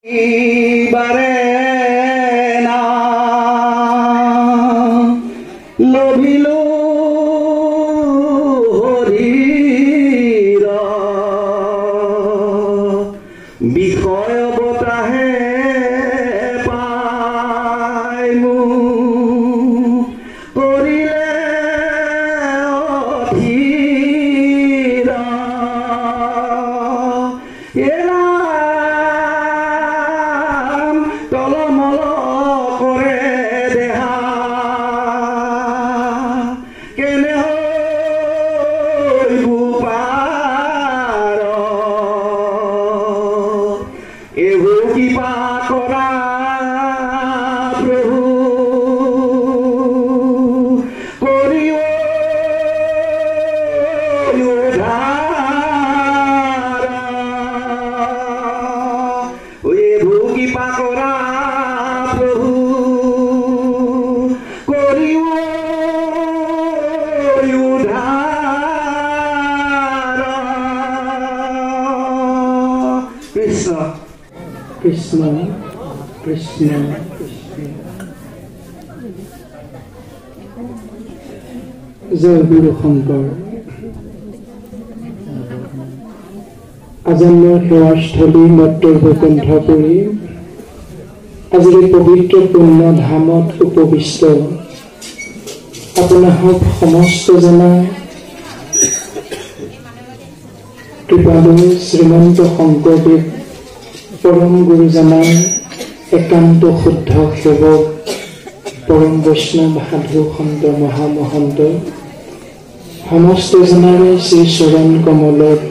বাৰে না লভিলো হৰিৰ বিষয় বতাহে পাই মোক কৰিলে অধীৰ টলমল কৰে দেহা কেনে হৈব পাৰ এইবোৰ কিবা কৰা প্ৰভু কৰিও এইবোৰ কিবা কৰা প্ৰভু কৰিও কৃষ্ণ কৃষ্ণ কৃষ্ণ কৃষ্ণ জয় গুৰু শংকৰ আজন্মৰ সেৱাস্থলী মত্তৰ বৈকুণ্ঠ কৰি আজিৰ পবিত্ৰ পুণ্য ধামত উপবিষ্ট আপোনাক সমস্ত জনা কৃপালু শ্ৰীমন্ত শংকৰদেৱ পৰম গুৰুজনাৰ একান্ত শুদ্ধ সেৱক পৰম বৈষ্ণৱ সাধু সন্ত মহামহন্ত সমস্ত জনাৰে শ্ৰী চৰণ কমলত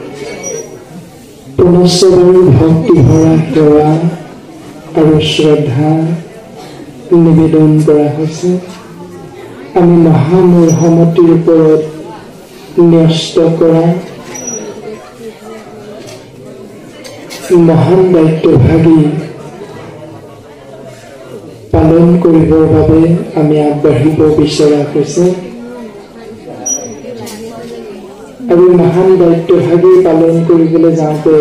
পুনশ্চবাৰু ভক্তি ভৰা সেৱা আৰু শ্ৰদ্ধা নিবেদন কৰা হৈছে। আমি মহামূৰ্হমতিৰ ওপৰত ন্যস্ত কৰা মহান দায়িত্বভাগী পালন কৰিবৰ বাবে আমি আগবাঢ়িব বিচৰা হৈছে আৰু মহান দায়িত্বভাগী পালন কৰিবলৈ যাওঁতে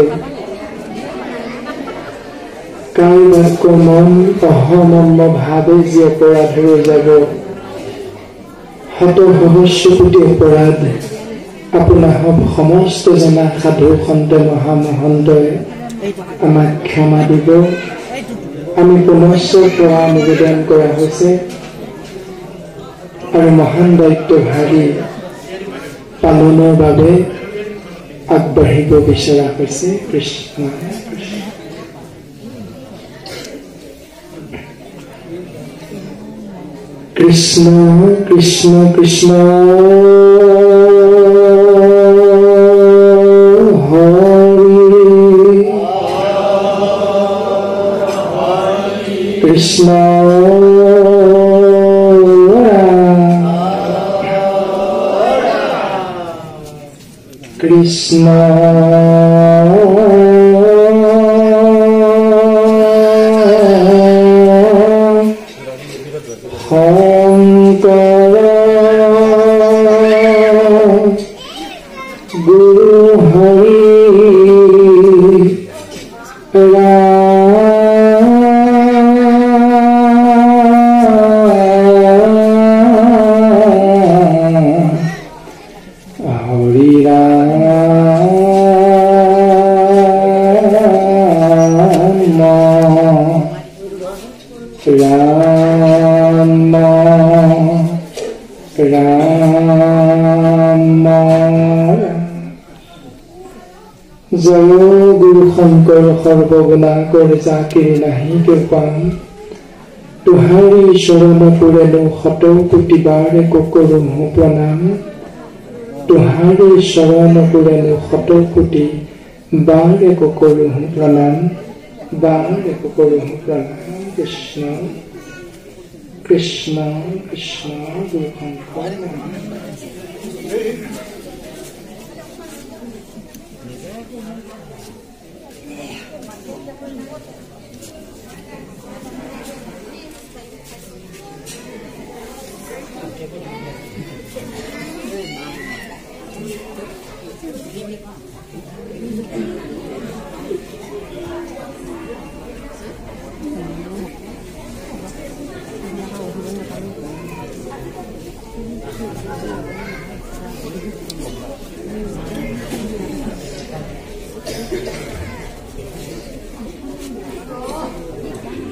কায় বাক্য মন অহমম্ম ভাৱে যি অপৰাধ হৈ যাব শত সহস্ৰ কোটি অপৰাধ আপোনাক সমস্ত জনা সাধু সন্ত মহামহন্তই আমাক ক্ষমা দিব। আমি পুনশ্চ সেৱা নিবেদন কৰা হৈছে আৰু মহান দায়িত্বভাগী পালনৰ বাবে আগবাঢ়িব বিচৰা হৈছে। কৃষ্ণ কৃষ্ণ কৃষ্ণ কৃষ্ণ কৃষ্ণ কৃষ্ণ শংকৰ গুৰু হৰি জয় গুৰু শংকৰ সৰ্বগুণাকৰ জাকিৰ নাহি কৃপাম তোহাৰি চৰণ পুৰেনো শত কোটি বাৰে কৰো প্ৰণাম তোহাৰি চৰণ পুৰেনো শত কোটি বাৰে কৰো প্ৰণাম বাৰে কৰো প্ৰণাম। কৃষ্ণ কৃষ্ণ কৃষ্ণ গুৰু Shankar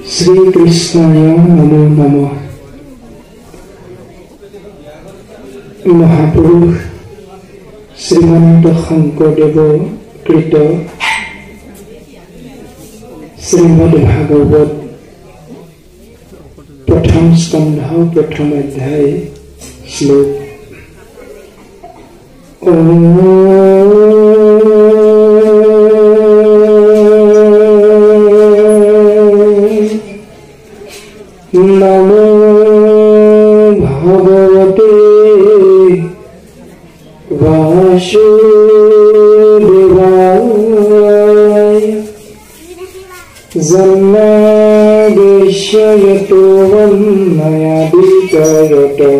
Sri Krishnaya Namo Namo. Mahapurush Srimananda Shankardev Krita Srimad Bhagavad Pratham Skandha Pratham Adhyay Shlok Namo Bhagavate Vasudevaya Janmadeshayato Vannayaditayata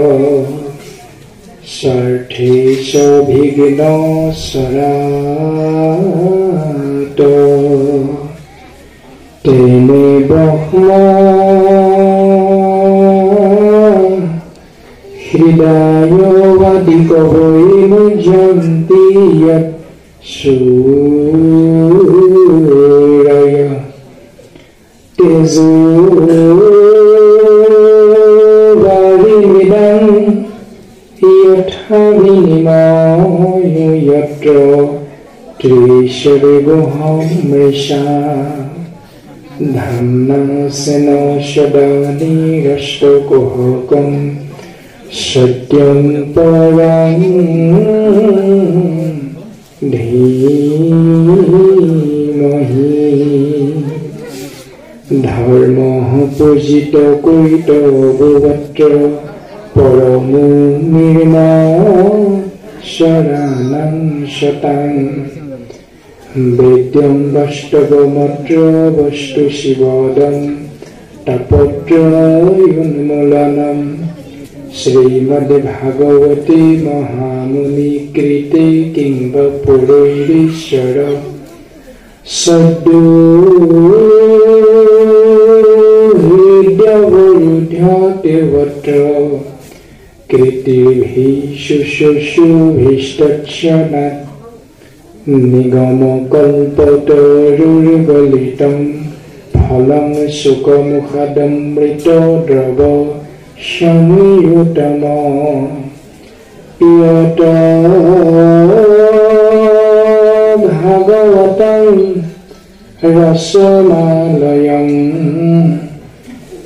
Sarthesha Bhigna Sarato Tene Brahma Hridaya Vadikavoinu Janti Yat Suraya Tezu Varimidam Yatha Vinimayo Yatra Trisharivoham Mesha Dhamma Sena Shadani Rashtokohokam Satyam Parang Dhimahi Dharma Pujita Kuita Bhuvatra Paramu Nirma Sharanam Shatang Vedyam Vastavamatra Vastu Shivadam Tapatra Yunmulanam Srimad Bhagavati Mahamuni Kriti Kimba Purishara Sadhu Hridya Varudhya Devatra Kriti Shushu Vishtachanat Nigama Kalpatarur Galitam Phalam Sukamukhadam Mrita Drava Shamiyutama Yata Bhagavatam Rasamalayam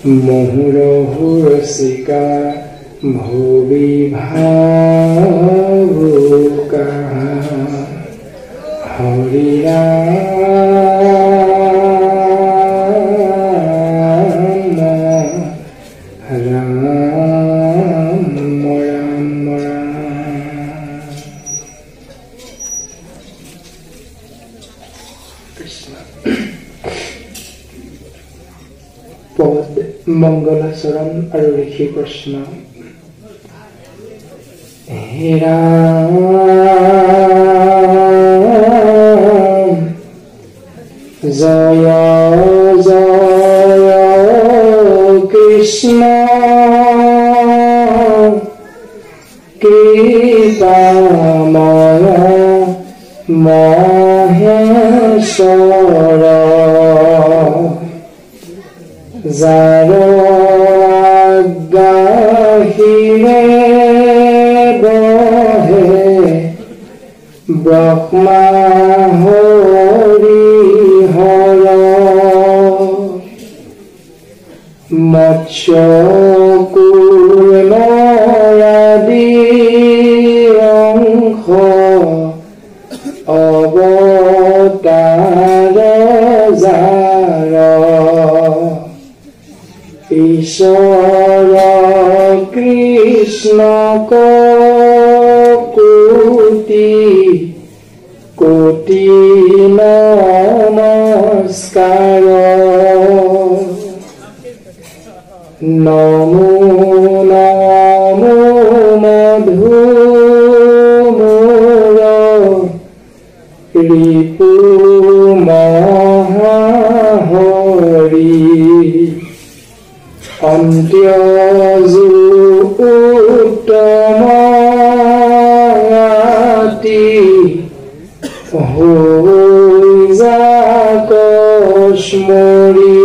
Muhurahurasika Bhuvibhavuka Harira Pad Mangala Saran Arikhi Krishna Hera Jaya Jaya Krishna Kripamaya Maheshwara Zaro Gahire Bahe Brahma Hori Hara Matsya Kurmayadi Angho Avatara Zara Ishara Krishna Koti Namaskara Namo Namo Madhumura Ripu Mahahari Antyazu Uttamati Hoiza Koshmori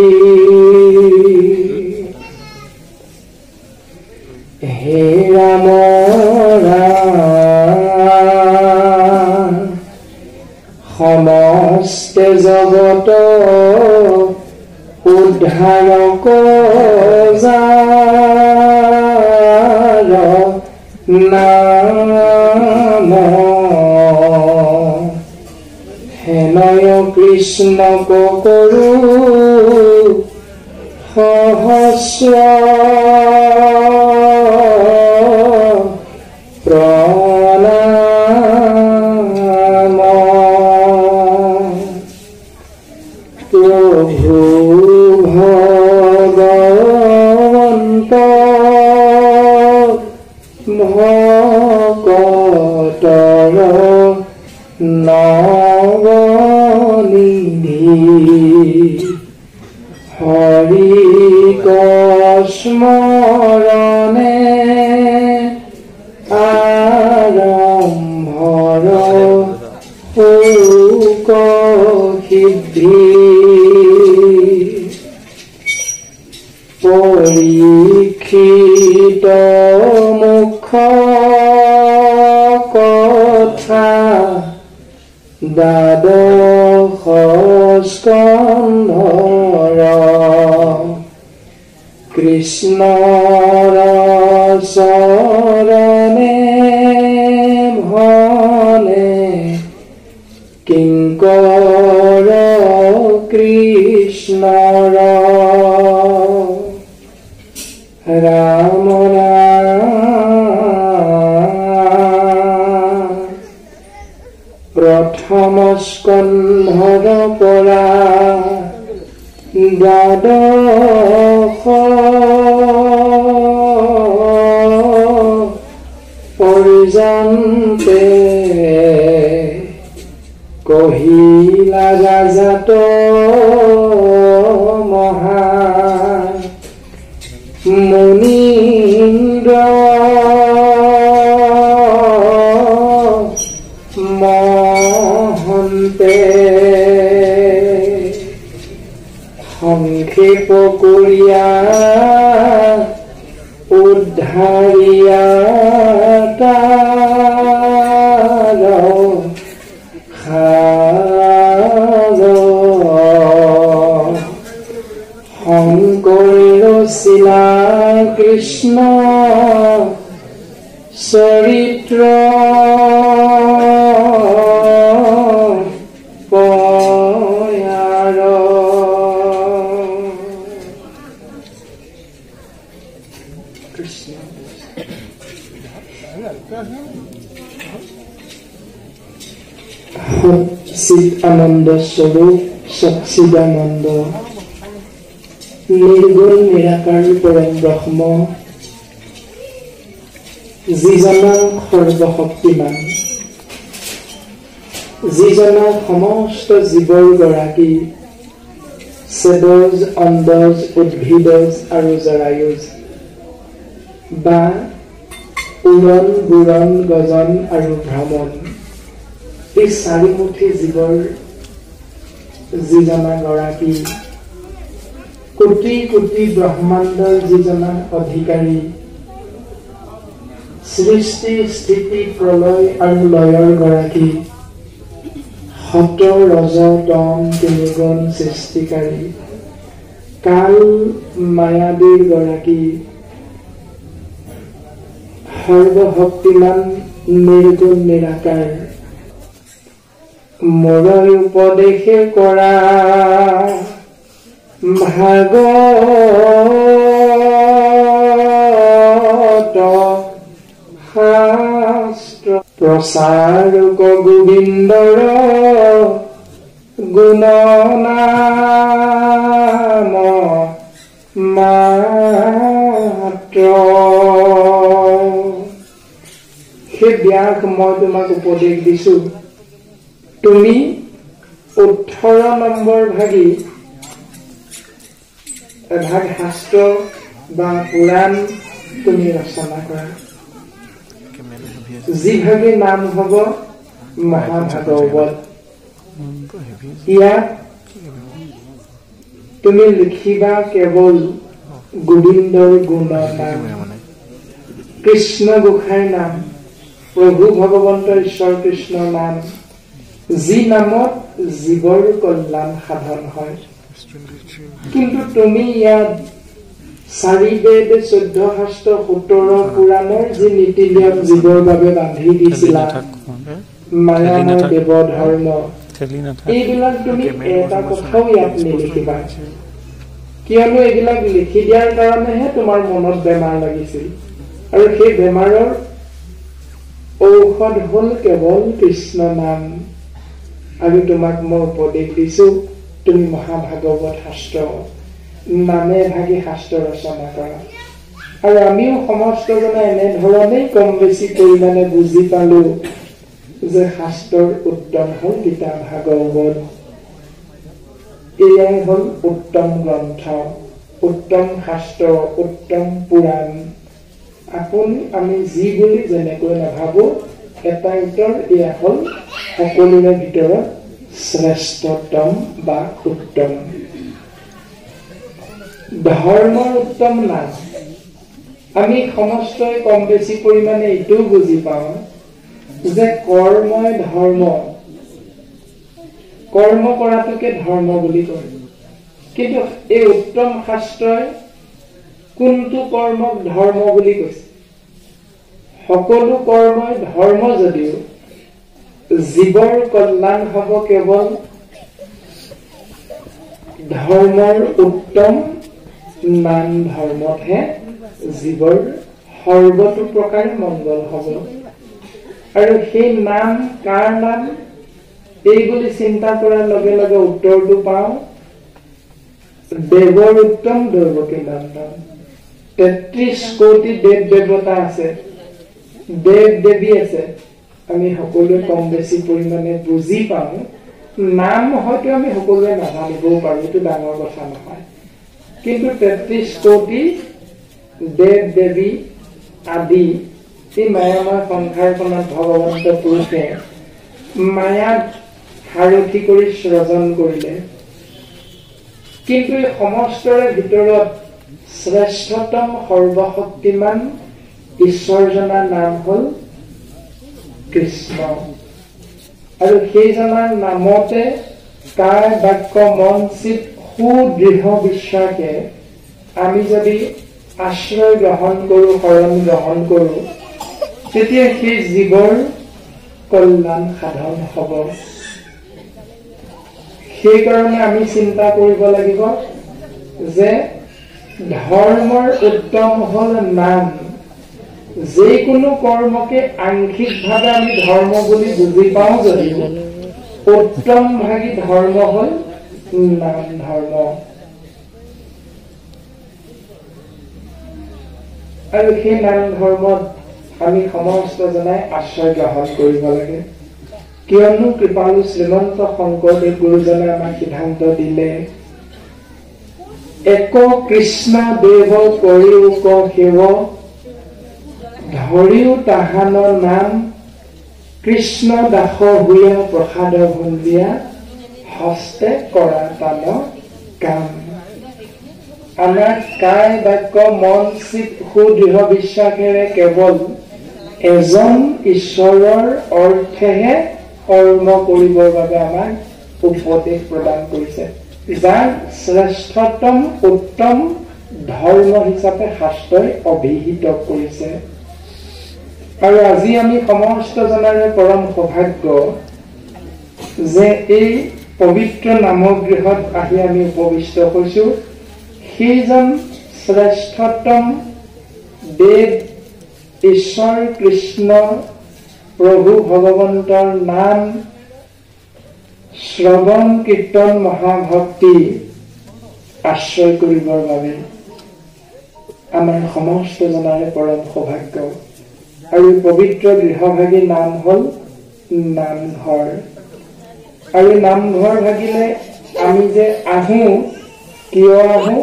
উদ্ধাৰক যাৰ নাম হেনয় কৃষ্ণক কৰো সহস্ৰ প্ৰণাম প্ৰভু ভগৱন্ত ভকতৰ নৱনিধি হৰি স্মৰণে আৰম্ভৰ শোক সিদ্ধি পৰীক্ষিত মুখ কথা দ্বাদশ স্কন্ধৰ কৃষ্ণৰ চৰণে ভনে কিংকৰ কৃষ্ণৰ ৰাম প্ৰথম স্কন্ধৰ পৰা দ্বাদশ পৰ্যন্তে কহিলা যাজাত মহা মুনীন্দ্ৰ মহন্তে সংক্ষেপ কৰিয়া উদ্ধাৰিয়া তাৰ খাজ শংকৰী ৰচিলা কৃষ্ণ চৰিত্ৰ পয়াৰ কৃষ্ণ সচিদ আনন্দ স্বৰূপ সচ্চিদানন্দ নিৰ্গুণ নিৰাকাৰ পৰম ব্ৰহ্ম যিজনা সৰ্বশক্তিমান যিজনা সমস্ত জীৱৰ গৰাকী সেদজ অন্দজ উদ্ভিদজ আৰু জৰায়ুজ বা উৰণ বুৰণ গজন আৰু ভ্ৰমণ এই চাৰিমুঠি জীৱৰ যিজনা গৰাকী কোটি কোটি ব্ৰহ্মাণ্ডৰ যিজনা অধিকাৰী সৃষ্টি স্থিতি প্ৰলয় আৰু লয়ৰ গৰাকী সত ৰজ তম তিনিগুণ সৃষ্টিকাৰী কাল মায়াবীৰ গৰাকী সৰ্বশক্তিমান নিৰ্গুণ নিৰাকাৰ মোৰ উপদেশে কৰা ভাগৱত শাস্ত্ৰ প্ৰচাৰক গোবিন্দৰ গুণনাম মাত্ৰ সেই ব্যাস মই তোমাক উপদেশ দিছো তুমি 18 নম্বৰ ভাগি এভাগ শাস্ত্ৰ বা পুৰাণ তুমি ৰচনা কৰা যিভাগে নাম হব মহাভাগৱত ইয়াত তুমি লিখিবা কেৱল গোবিন্দৰ গুণৰ নাম কৃষ্ণ গোসাঁইৰ নাম প্ৰভু ভগৱন্ত ঈশ্বৰ কৃষ্ণৰ নাম যি নামত জীৱৰ কল্যাণ সাধন হয় কিন্তু তুমি ইয়াত 4 বেদ 14 শাস্ত্ৰ 17 পুৰাণৰ যি নীতি নিয়ম জীৱৰ বাবে বান্ধি দিছিলা মায়াময় দেৱ ধৰ্ম এইবিলাক তুমি এটা কথাও ইয়াত নিলিখিবা কিয়নো এইবিলাক লিখি দিয়াৰ কাৰণেহে তোমাৰ মনত বেমাৰ লাগিছিল আৰু সেই বেমাৰৰ ঔষধ হল কেৱল কৃষ্ণ নাম আৰু তোমাক মই উপদেশ দিছো তুমি মহাভাগৱত শাস্ত্ৰ নামে ভাগি শাস্ত্ৰ ৰচনা কৰা আৰু আমিও সমস্তজনে এনে ধৰণেই কম বেছি পৰিমাণে বুজি পালো যে শাস্ত্ৰৰ উত্তম হল গীতা ভাগৱত এয়াই হল উত্তম গ্ৰন্থ উত্তম শাস্ত্ৰ উত্তম পুৰাণ আপুনি আমি যি বুলি যেনেকৈ নাভাবো এটা উত্তৰ এয়া হল সকলোৰে ভিতৰত শ্ৰেষ্ঠতম বা উত্তম ধৰ্মৰ উত্তম নাম আমি সমস্তই কম বেছি পৰিমাণে এইটো বুজি পাওঁ যে কৰ্মই ধৰ্ম কৰ্ম কৰাটোকে ধৰ্ম বুলি কয় কিন্তু এই উত্তম শাস্ত্ৰই কোনটো কৰ্মক ধৰ্ম বুলি কৈছে সকলো কৰ্মই ধৰ্ম যদিও জীৱৰ কল্যাণ হ'ব কেৱল ধৰ্মৰ উত্তম নাম ধৰ্মতহে জীৱৰ সৰ্বতো প্ৰকাৰে মংগল হ'ব আৰু সেই নাম কাৰ নাম এই বুলি চিন্তা কৰাৰ লগে লগে উত্তৰটো পাওঁ দেৱৰ উত্তম দৈৱকী নন্দন 33 কোটি দেৱ দেৱতা আছে দেৱ দেৱী আছে আমি সকলোৱে কম বেছি পৰিমাণে বুজি পাওঁ নাম হয়তো আমি সকলোৱে নাজানিবও পাৰো এইটো ডাঙৰ কথা নহয় কিন্তু 33 কোটি দেৱ দেৱী আদি এই মায়াময় সংসাৰখনত ভগৱন্ত পুৰুষে মায়াক সাৰথি কৰি সৃজন কৰিলে কিন্তু এই সমস্তৰে ভিতৰত শ্ৰেষ্ঠতম সৰ্বশক্তিমান ঈশ্বৰজনাৰ নাম হল কৃষ্ণ আৰু সেইজনাৰ নামতে কায় বাক্য মন চিত সুদৃঢ় বিশ্বাসে আমি যদি আশ্ৰয় গ্ৰহণ কৰো শৰণ গ্ৰহণ কৰো তেতিয়া সেই জীৱৰ কল্যাণ সাধন হ'ব সেইকাৰণে আমি চিন্তা কৰিব লাগিব যে ধৰ্মৰ উত্তম হল নাম যিকোনো কৰ্মকে আংশিকভাৱে আমি ধৰ্ম বুলি বুজি পাওঁ যদিও উত্তম ভাগী ধৰ্ম হল নাম ধৰ্ম আৰু সেই নাম ধৰ্মত আমি সমস্ত জনাই আশ্ৰয় গ্ৰহণ কৰিব লাগে কিয়নো কৃপালু শ্ৰীমন্ত শংকৰদেৱ গুৰুজনে আমাক সিদ্ধান্ত দিলে এক কৃষ্ণ দেৱ কৰিও ক সেৱ ধৰিও তাহানৰ নাম কৃষ্ণ দাস হুয়া প্ৰসাদ ভুঞ্জিয়া হস্তে কৰা তান কাম আমাৰ কায় বাক্য মন চিত সুদৃঢ় বিশ্বাসেৰে কেৱল এজন ঈশ্বৰৰ অৰ্থেহে কৰ্ম কৰিবৰ বাবে আমাক উপদেশ প্ৰদান কৰিছে যাৰ শ্ৰেষ্ঠতম উত্তম ধৰ্ম হিচাপে শাস্ত্ৰই অভিহিত কৰিছে আৰু আজি আমি সমস্ত জনাৰে পৰম সৌভাগ্য যে এই পবিত্ৰ নামগৃহত আহি আমি উপবিষ্ট হৈছো সেইজন শ্ৰেষ্ঠতম দেৱ ঈশ্বৰ কৃষ্ণ প্ৰভু ভগৱন্তৰ নাম শ্ৰৱণ কীৰ্তন মহাভক্তি আশ্ৰয় কৰিবৰ বাবে আমাৰ সমস্ত জনাৰে পৰম সৌভাগ্য আৰু পবিত্ৰ গৃহভাগী নাম হল নামঘৰ আৰু নামঘৰ ভাগিলে আমি যে আহো কিয় আহো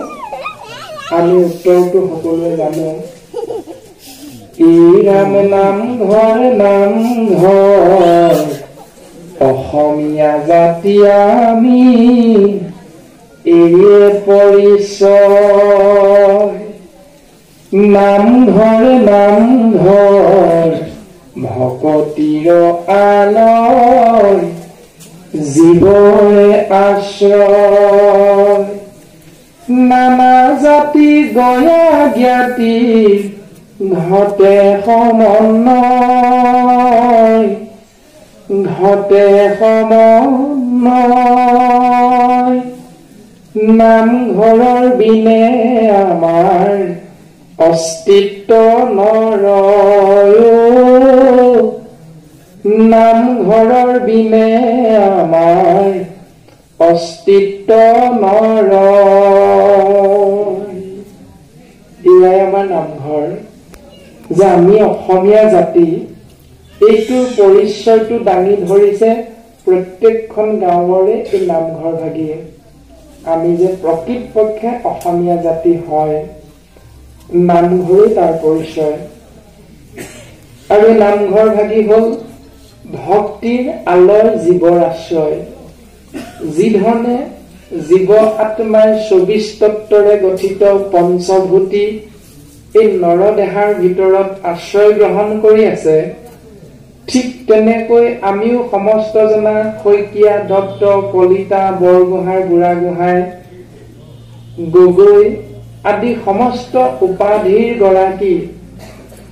আমি উত্তৰটো সকলোৱে জানো ই ৰাম নামঘৰ নামঘৰ অসমীয়া জাতি আমি এই পৰিচয় নামঘৰ নামঘৰ ভকতিৰ আলয় জীৱৰে আশ্ৰয় নানা জাতি গয়া জ্ঞাতি ঘটে সমন্বয় ঘটে সমন্বয় নামঘৰৰ বিনে আমাৰ অস্তিত্ব নৰয় নামঘৰৰ বিনে আমাৰ অস্তিত্ব নৰয় এয়াই আমাৰ নামঘৰ যে আমি অসমীয়া জাতি এইটোৰ পৰিচয়টো দাঙি ধৰিছে প্ৰত্যেকখন গাঁৱৰে এই নামঘৰ ভাগিয়ে আমি যে প্ৰকৃতপক্ষে অসমীয়া জাতি হয় নামঘৰে তাৰ পৰিচয় আৰু নামঘৰ ভাগি হ'ল ভক্তিৰ আলয় জীৱৰ আশ্ৰয় যি ধৰণে জীৱ আত্মাৰ ২৪ তত্ত্বৰে গঠিত পঞ্চভূতি এই নৰদেহাৰ ভিতৰত আশ্ৰয় গ্ৰহণ কৰি আছে ঠিক তেনেকৈ আমিও সমস্ত জনা শইকীয়া দত্ত কলিতা বৰগোহাঁই বুঢ়াগোহাঁই গগৈ আদি সমস্ত উপাধিৰ গৰাকী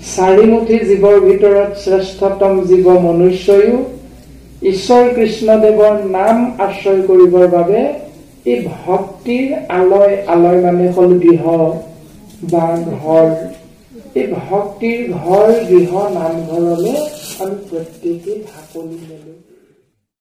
চাৰিমুঠি জীৱৰ ভিতৰত শ্ৰেষ্ঠতম জীৱ মনুষ্যয়ো ঈশ্বৰ কৃষ্ণদেৱৰ নাম আশ্ৰয় কৰিবৰ বাবে এই ভক্তিৰ আলয় আলয় মানে হ'ল গৃহ বা ঘৰ এই ভক্তিৰ ঘৰ গৃহ নামঘৰলৈ আমি প্ৰত্যেকেই ঢাপলি মেলো